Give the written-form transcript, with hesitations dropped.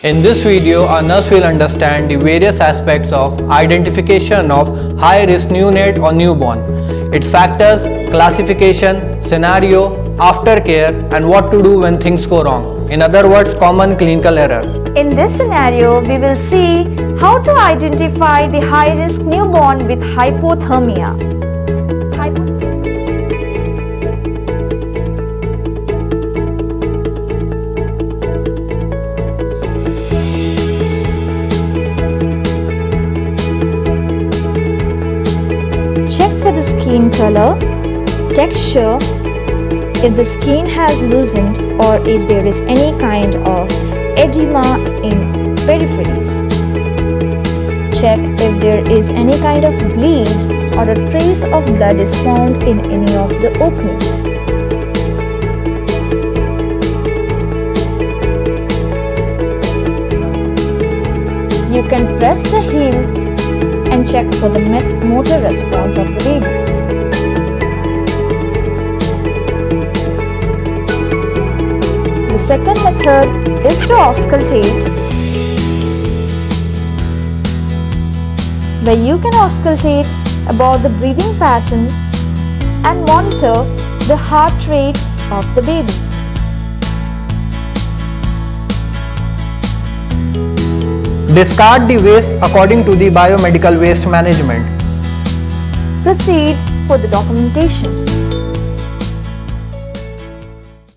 In this video, a nurse will understand the various aspects of identification of high-risk neonate or newborn, its factors, classification, scenario, aftercare, and what to do when things go wrong. In other words, common clinical error. In this scenario, we will see how to identify the high-risk newborn with hypothermia. Check for the skin color, texture, if the skin has loosened or if there is any kind of edema in peripheries. Check if there is any kind of bleed or a trace of blood is found in any of the openings. You can press the heel and check for the motor response of the baby. The second method is to auscultate, where you can auscultate about the breathing pattern and monitor the heart rate of the baby. Discard the waste according to the biomedical waste management. Proceed for the documentation.